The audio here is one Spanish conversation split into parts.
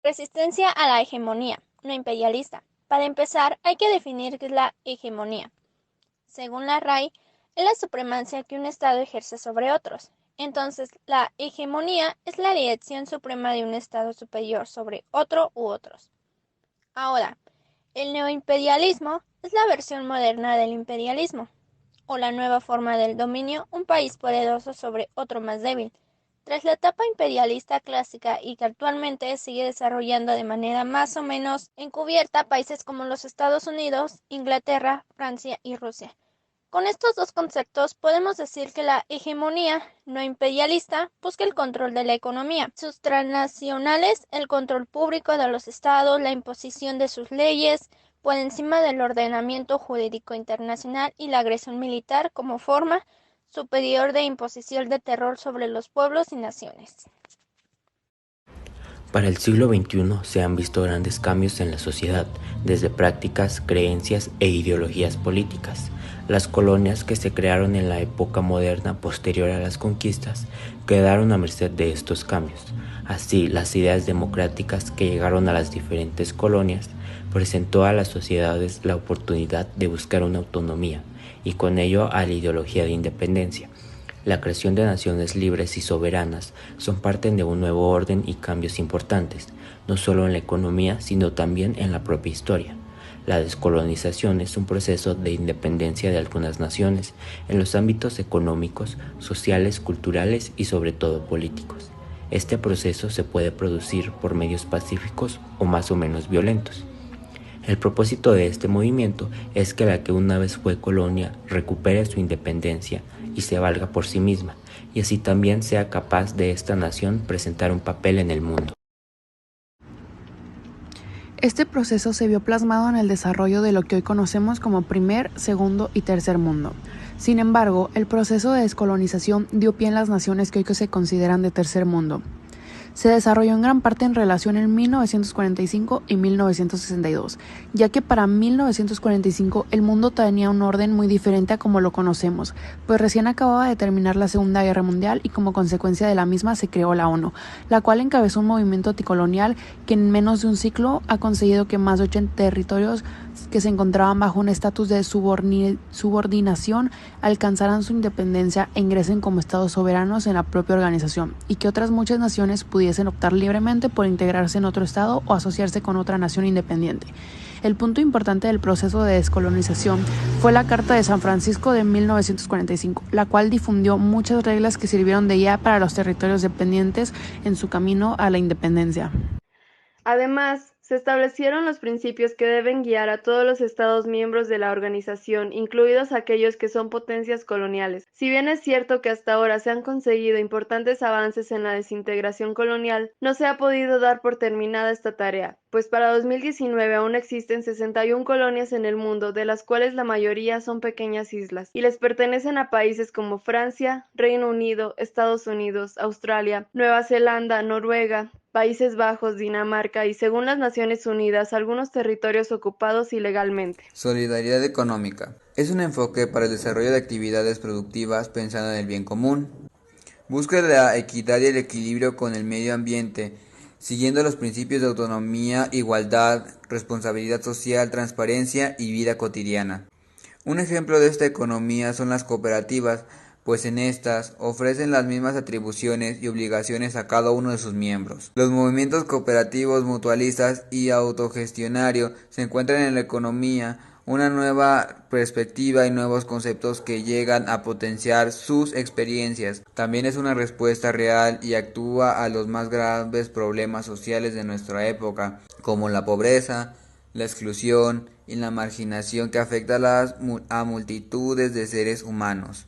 Resistencia a la hegemonía no imperialista. Para empezar, hay que definir qué es la hegemonía. Según la RAI, es la supremacia que un Estado ejerce sobre otros. Entonces, la hegemonía es la dirección suprema de un Estado superior sobre otro u otros. Ahora, el neoimperialismo es la versión moderna del imperialismo, o la nueva forma del dominio, un país poderoso sobre otro más débil. Tras la etapa imperialista clásica y que actualmente sigue desarrollando de manera más o menos encubierta países como los Estados Unidos, Inglaterra, Francia y Rusia. Con estos dos conceptos podemos decir que la hegemonía no imperialista busca el control de la economía, sus transnacionales, el control público de los estados, la imposición de sus leyes por encima del ordenamiento jurídico internacional y la agresión militar como forma superior de imposición de terror sobre los pueblos y naciones. Para el siglo XXI se han visto grandes cambios en la sociedad, desde prácticas, creencias e ideologías políticas. Las colonias que se crearon en la época moderna posterior a las conquistas quedaron a merced de estos cambios. Así, las ideas democráticas que llegaron a las diferentes colonias presentó a las sociedades la oportunidad de buscar una autonomía y con ello a la ideología de independencia. La creación de naciones libres y soberanas son parte de un nuevo orden y cambios importantes, no solo en la economía, sino también en la propia historia. La descolonización es un proceso de independencia de algunas naciones en los ámbitos económicos, sociales, culturales y sobre todo políticos. Este proceso se puede producir por medios pacíficos o más o menos violentos. El propósito de este movimiento es que la que una vez fue colonia recupere su independencia y se valga por sí misma, y así también sea capaz de esta nación presentar un papel en el mundo. Este proceso se vio plasmado en el desarrollo de lo que hoy conocemos como primer, segundo y tercer mundo. Sin embargo, el proceso de descolonización dio pie en las naciones que hoy se consideran de tercer mundo. Se desarrolló en gran parte en relación en 1945 y 1962, ya que para 1945 el mundo tenía un orden muy diferente a como lo conocemos, pues recién acababa de terminar la Segunda Guerra Mundial y como consecuencia de la misma se creó la ONU, la cual encabezó un movimiento anticolonial que en menos de un ciclo ha conseguido que más de 80 territorios que se encontraban bajo un estatus de subordinación alcanzaran su independencia e ingresen como estados soberanos en la propia organización, y que otras muchas naciones pudiesen optar libremente por integrarse en otro estado o asociarse con otra nación independiente. El punto importante del proceso de descolonización fue la Carta de San Francisco de 1945, la cual difundió muchas reglas que sirvieron de guía para los territorios dependientes en su camino a la independencia. Además, se establecieron los principios que deben guiar a todos los Estados miembros de la organización, incluidos aquellos que son potencias coloniales. Si bien es cierto que hasta ahora se han conseguido importantes avances en la desintegración colonial, no se ha podido dar por terminada esta tarea, pues para 2019 aún existen 61 colonias en el mundo, de las cuales la mayoría son pequeñas islas, y les pertenecen a países como Francia, Reino Unido, Estados Unidos, Australia, Nueva Zelanda, Noruega, Países Bajos, Dinamarca y, según las Naciones Unidas, algunos territorios ocupados ilegalmente. Solidaridad económica. Es un enfoque para el desarrollo de actividades productivas pensando en el bien común. Busca la equidad y el equilibrio con el medio ambiente, siguiendo los principios de autonomía, igualdad, responsabilidad social, transparencia y vida cotidiana. Un ejemplo de esta economía son las cooperativas, pues en estas ofrecen las mismas atribuciones y obligaciones a cada uno de sus miembros. Los movimientos cooperativos, mutualistas y autogestionarios se encuentran en la economía una nueva perspectiva y nuevos conceptos que llegan a potenciar sus experiencias. También es una respuesta real y actúa a los más graves problemas sociales de nuestra época, como la pobreza, la exclusión y la marginación que afecta a multitudes de seres humanos.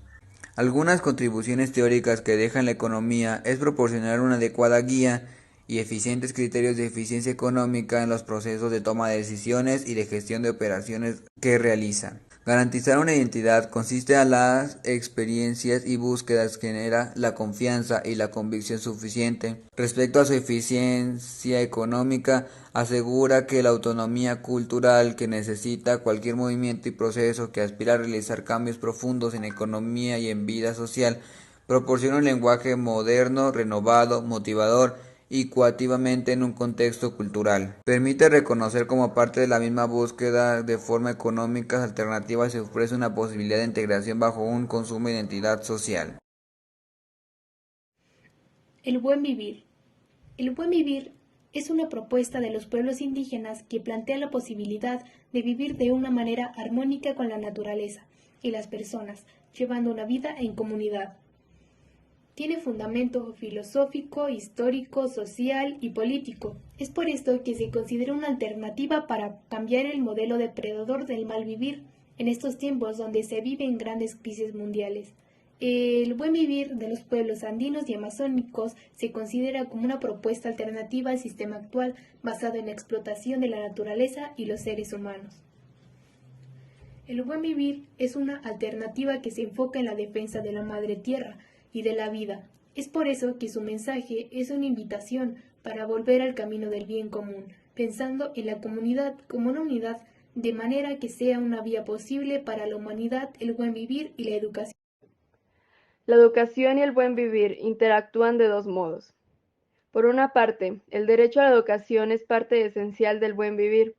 Algunas contribuciones teóricas que deja la economía es proporcionar una adecuada guía y eficientes criterios de eficiencia económica en los procesos de toma de decisiones y de gestión de operaciones que realiza. Garantizar una identidad consiste a las experiencias y búsquedas que genera la confianza y la convicción suficiente respecto a su eficiencia económica, asegura que la autonomía cultural que necesita cualquier movimiento y proceso que aspira a realizar cambios profundos en economía y en vida social, proporciona un lenguaje moderno, renovado, motivador y coactivamente en un contexto cultural. Permite reconocer como parte de la misma búsqueda de forma económicas alternativas y ofrece una posibilidad de integración bajo un consumo de identidad social. El buen vivir. El buen vivir es una propuesta de los pueblos indígenas que plantea la posibilidad de vivir de una manera armónica con la naturaleza y las personas, llevando una vida en comunidad. Tiene fundamento filosófico, histórico, social y político. Es por esto que se considera una alternativa para cambiar el modelo depredador del mal vivir en estos tiempos donde se viven grandes crisis mundiales. El buen vivir de los pueblos andinos y amazónicos se considera como una propuesta alternativa al sistema actual basado en la explotación de la naturaleza y los seres humanos. El buen vivir es una alternativa que se enfoca en la defensa de la madre tierra y de la vida. Es por eso que su mensaje es una invitación para volver al camino del bien común, pensando en la comunidad como una unidad, de manera que sea una vía posible para la humanidad el buen vivir y la educación. La educación y el buen vivir interactúan de dos modos. Por una parte, el derecho a la educación es parte esencial del buen vivir,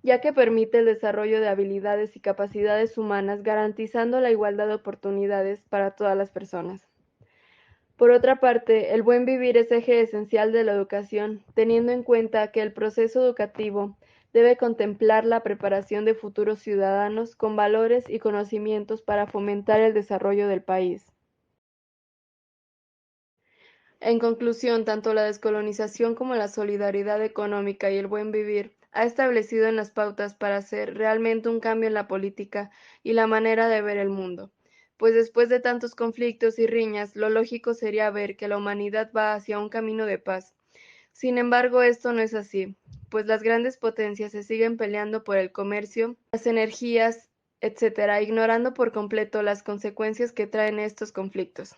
ya que permite el desarrollo de habilidades y capacidades humanas, garantizando la igualdad de oportunidades para todas las personas. Por otra parte, el buen vivir es eje esencial de la educación, teniendo en cuenta que el proceso educativo debe contemplar la preparación de futuros ciudadanos con valores y conocimientos para fomentar el desarrollo del país. En conclusión, tanto la descolonización como la solidaridad económica y el buen vivir ha establecido en las pautas para hacer realmente un cambio en la política y la manera de ver el mundo. Pues después de tantos conflictos y riñas, lo lógico sería ver que la humanidad va hacia un camino de paz. Sin embargo, esto no es así, pues las grandes potencias se siguen peleando por el comercio, las energías, etcétera, ignorando por completo las consecuencias que traen estos conflictos.